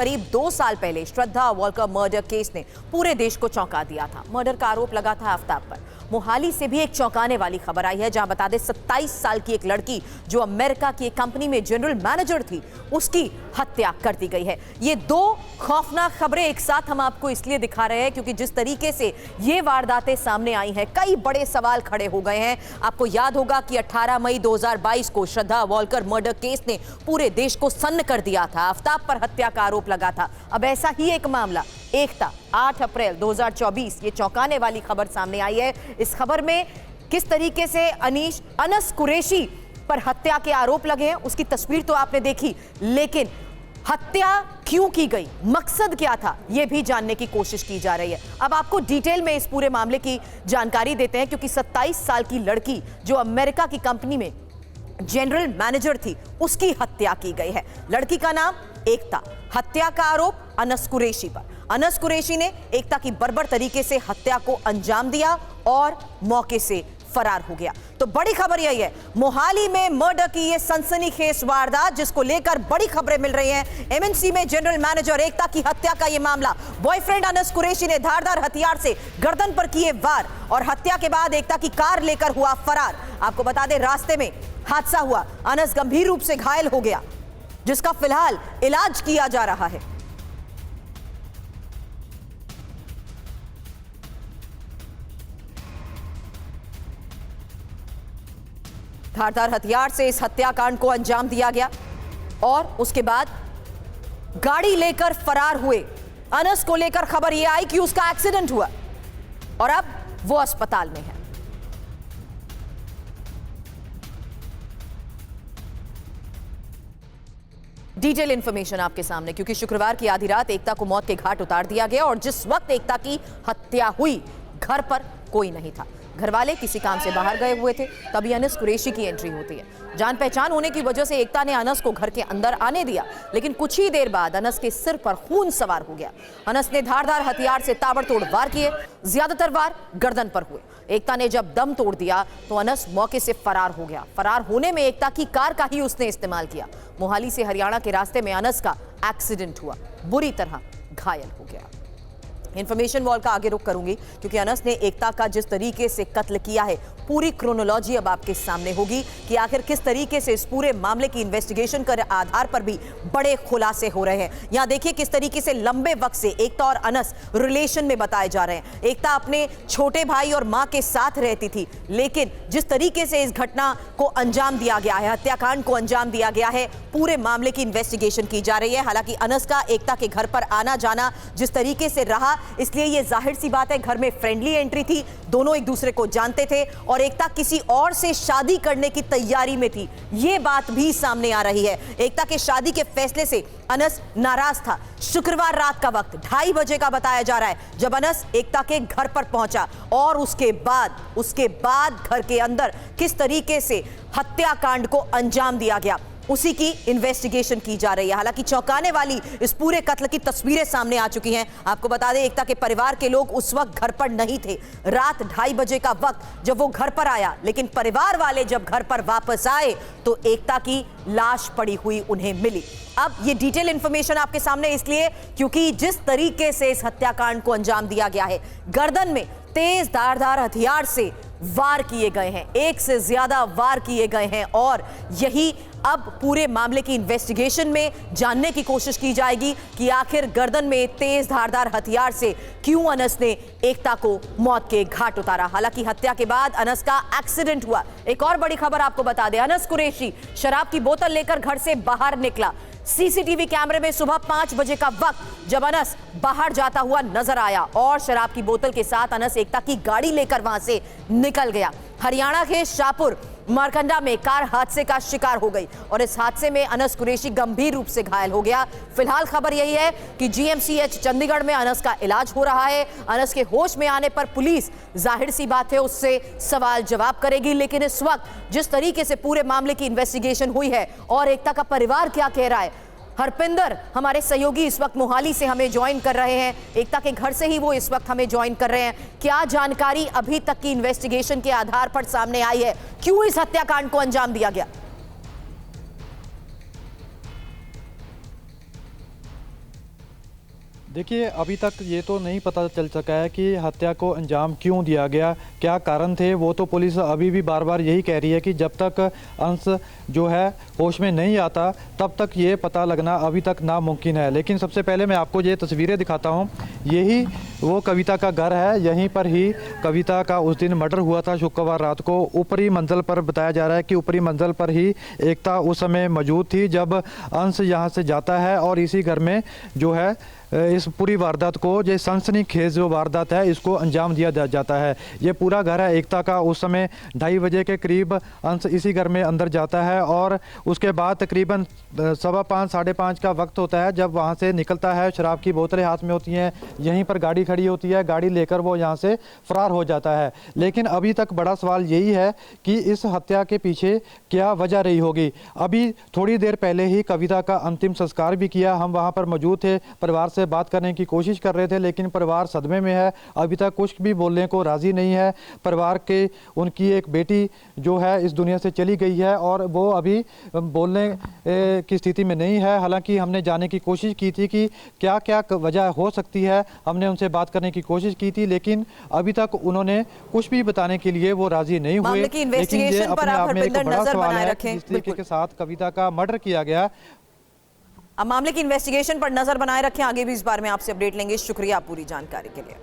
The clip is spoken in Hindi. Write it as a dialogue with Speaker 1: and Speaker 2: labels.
Speaker 1: करीब 2 साल पहले श्रद्धा वॉल्कर मर्डर केस ने पूरे देश को चौंका दिया था। मर्डर का आरोप लगा था आफ्ताब पर। मोहाली से भी एक चौंकाने वाली खबर आई है, जहां बता दें 27 साल की एक लड़की जो अमेरिका की एक कंपनी में जनरल मैनेजर थी, उसकी हत्या कर दी गई है। ये 2 खौफनाक खबरें एक साथ हम आपको इसलिए दिखा रहे हैं क्योंकि जिस तरीके से ये वारदातें सामने आई हैं, कई बड़े सवाल खड़े हो गए हैं। आपको याद होगा कि 18 मई 2022 को श्रद्धा वॉल्कर मर्डर केस ने पूरे देश को सन्न कर दिया था। आफ्ताब पर हत्या का आरोप लगा था। अब ऐसा ही एक मामला एकता 8 अप्रैल 2024, ये चौंकाने वाली खबर सामने आई है। इस खबर में किस तरीके से अनस कुरैशी पर हत्या के आरोप लगे हैं, उसकी तस्वीर तो आपने देखी, लेकिन हत्या क्यों की गई, मकसद क्या था, यह भी जानने की कोशिश की जा रही है। अब आपको डिटेल में इस पूरे मामले की जानकारी देते हैं, क्योंकि 27 साल की लड़की जो अमेरिका की कंपनी में जनरल मैनेजर थी, उसकी हत्या की गई है। लड़की का नाम एकता, हत्या का आरोप अनस कुरैशी पर। अनस कुरैशी ने एकता की बर्बर तरीके से हत्या को अंजाम दिया और मौके से फरार हो गया। तो बड़ी खबर यही है, मोहाली में मर्डर की ये सनसनीखेज वारदात, जिसको लेकर बड़ी खबरें मिल रही हैं। एमएनसी में जनरल मैनेजर एकता की हत्या का ये मामला, बॉयफ्रेंड अनस कुरैशी ने धारदार हथियार से गर्दन पर किए वार और हत्या के बाद एकता की कार लेकर हुआ फरार। आपको बता दें, रास्ते में हादसा हुआ, अनस गंभीर रूप से घायल हो गया, जिसका फिलहाल इलाज किया जा रहा है। धारदार हथियार से इस हत्याकांड को अंजाम दिया गया और उसके बाद गाड़ी लेकर फरार हुए। अनस को लेकर खबर यह आई कि उसका एक्सीडेंट हुआ और अब वो अस्पताल में है। डिटेल इंफॉर्मेशन आपके सामने, क्योंकि शुक्रवार की आधी रात एकता को मौत के घाट उतार दिया गया और जिस वक्त एकता की हत्या हुई, घर पर कोई नहीं था। घर वाले किसी काम से बाहर गए हुए थे, तभी अनस कुरैशी की एंट्री होती है। जान पहचान होने की वजह से एकता ने अनस को घर के अंदर आने दिया, लेकिन कुछ ही देर बाद अनस के सिर पर खून सवार हो गया। अनस ने धारदार हथियार से ताबड़तोड़ वार किए, ज्यादातर वार गर्दन पर हुए। एकता ने जब दम तोड़ दिया तो अनस मौके से फरार हो गया। फरार होने में एकता की कार का ही उसने इस्तेमाल किया। मोहाली से हरियाणा के रास्ते में अनस का एक्सीडेंट हुआ, बुरी तरह घायल हो गया। इंफॉर्मेशन वॉल का आगे रुख करूंगी, क्योंकि अनस ने एकता का जिस तरीके से कत्ल किया है, पूरी क्रोनोलॉजी अब आपके सामने होगी कि आखिर किस तरीके से इस पूरे मामले की इन्वेस्टिगेशन के आधार पर भी बड़े खुलासे हो रहे हैं। यहां देखिए किस तरीके से लंबे वक्त से एकता और अनस रिलेशन में बताए जा रहे हैं। एकता अपने छोटे भाई और मां के साथ रहती थी, लेकिन जिस तरीके से इस घटना को अंजाम दिया गया है, हत्याकांड को अंजाम दिया गया है, पूरे मामले की इन्वेस्टिगेशन की जा रही है। हालांकि अनस का एकता के घर पर आना जाना जिस तरीके से रहा, इसलिए यह जाहिर सी बात है, घर में फ्रेंडली एंट्री थी, दोनों एक दूसरे को जानते थे और एकता किसी और से शादी करने की तैयारी में थी। यह बात भी सामने आ रही है। एकता के शादी के फैसले से अनस नाराज था। शुक्रवार रात का वक्त 2:30 बजे का बताया जा रहा है, जब अनस एकता के घर पर पहुंचा और उसके बाद घर के अंदर किस तरीके से हत्याकांड को अंजाम दिया गया, उसी की इन्वेस्टिगेशन की जा रही है। हालांकि चौंकाने वाली इस पूरे कत्ल की तस्वीरें सामने आ चुकी हैं। आपको बता दें, एकता के परिवार के लोग उस वक्त घर पर नहीं थे। रात 2:30 बजे का वक्त जब वो घर पर आया, लेकिन परिवार वाले जब घर पर वापस आए तो एकता की लाश पड़ी हुई उन्हें मिली। अब ये डिटेल इंफॉर्मेशन आपके सामने इसलिए क्योंकि जिस तरीके से इस हत्याकांड को अंजाम दिया गया है, गर्दन में तेज धारदार हथियार से वार किए गए हैं, एक से ज्यादा वार किए गए हैं और यही अब पूरे मामले की इन्वेस्टिगेशन में जानने की कोशिश की जाएगी कि आखिर गर्दन में तेज धारदार हथियार से क्यों अनस ने एकता को मौत के घाट उतारा। हालांकि हत्या के बाद अनस का एक्सीडेंट हुआ। एक और बड़ी खबर आपको बता दें, अनस कुरैशी शराब की बोतल लेकर घर से बाहर निकला। सीसीटीवी कैमरे में सुबह 5 बजे का वक्त जब अनस बाहर जाता हुआ नजर आया और शराब की बोतल के साथ अनस एकता की गाड़ी लेकर वहां से निकल गया। हरियाणा के शाहपुर मारकंडा में कार हादसे का शिकार हो गई और इस हादसे में अनस कुरैशी गंभीर रूप से घायल हो गया। फिलहाल खबर यही है कि जीएमसीएच चंडीगढ़ में अनस का इलाज हो रहा है। अनस के होश में आने पर पुलिस जाहिर सी बात है उससे सवाल जवाब करेगी, लेकिन इस वक्त जिस तरीके से पूरे मामले की इन्वेस्टिगेशन हुई है और एकता का परिवार क्या कह रहा है, हरपिंदर हमारे सहयोगी इस वक्त मोहाली से हमें ज्वाइन कर रहे हैं। एकता के घर से ही वो इस वक्त हमें ज्वाइन कर रहे हैं। क्या जानकारी अभी तक की इन्वेस्टिगेशन के आधार पर सामने आई है, क्यों इस हत्याकांड को अंजाम दिया गया?
Speaker 2: देखिए, अभी तक ये तो नहीं पता चल सका है कि हत्या को अंजाम क्यों दिया गया, क्या कारण थे। वो तो पुलिस अभी भी बार बार यही कह रही है कि जब तक अंश जो है होश में नहीं आता तब तक ये पता लगना अभी तक नामुमकिन है। लेकिन सबसे पहले मैं आपको ये तस्वीरें दिखाता हूँ। यही वो कविता का घर है, यहीं पर ही कविता का उस दिन मर्डर हुआ था शुक्रवार रात को। ऊपरी मंजिल पर बताया जा रहा है कि ऊपरी मंजिल पर ही एकता उस समय मौजूद थी जब अंश यहाँ से जाता है और इसी घर में जो है इस पूरी वारदात को, ये सनसनीखेज जो वारदात है, इसको अंजाम दिया जाता है। ये पूरा घर है एकता का। उस समय 2:30 बजे के करीब अंश इसी घर में अंदर जाता है और उसके बाद तकरीबन 5:15 5:30 का वक्त होता है जब वहाँ से निकलता है। शराब की बोतलें हाथ में होती हैं, यहीं पर गाड़ी खड़ी होती है, गाड़ी लेकर वो यहाँ से फरार हो जाता है। लेकिन अभी तक बड़ा सवाल यही है कि इस हत्या के पीछे क्या वजह रही होगी। अभी थोड़ी देर पहले ही कविता का अंतिम संस्कार भी किया। हम वहाँ पर मौजूद थे, परिवार से बात करने की कोशिश कर रहे थे, लेकिन परिवार सदमे में है, अभी तक कुछ भी बोलने को राजी नहीं है। परिवार के उनकी एक बेटी जो है इस दुनिया से चली गई है और वो अभी बोलने की स्थिति में नहीं है। हालांकि हमने जानने की कोशिश की थी कि क्या क्या वजह हो सकती है, हमने उनसे बात करने की कोशिश की थी, लेकिन अभी तक उन्होंने कुछ भी बताने के लिए वो राजी नहीं हुए। लेकिन ये अपने आप में एक बड़ा सवाल है कि जिस तरीके के साथ कविता का मर्डर किया गया।
Speaker 1: अब मामले की इन्वेस्टिगेशन पर नजर बनाए रखें, आगे भी इस बारे में आपसे अपडेट लेंगे। शुक्रिया पूरी जानकारी के लिए।